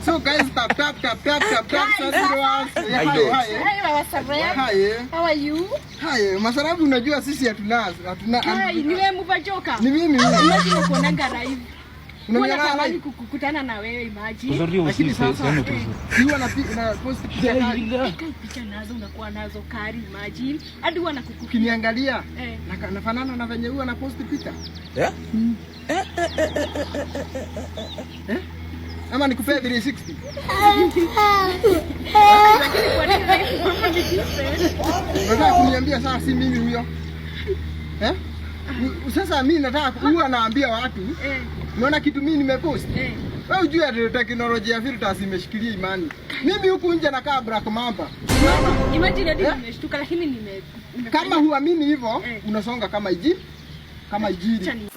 So guys, tap. Hi. How are you? Hi, masarabu unajua sisi hatuna. Hi, ni wewe mva joka. Ni mimi. Unajua kuonanga live. Unaona live kukutana na wewe imagine. Lakini sasa hiyo na post picha nazo unakuwa nazo kari imagine. Hadi huwa nakukiniangalia. Nafanana na venye huwa na post picha. Ama nikupea 360. Unataka kuniambia sasa si mimi huyo? Sasa mimi nataka huwa naambia watu. Unaona kitu mimi nimepost. Wewe unajua teknolojia ya filters imeshikilia imani. Mimi huku nje nakaa Black Mamba. Imagine hadi nimeshtuka lakini kama huamini hivyo unasonga kama ijiri.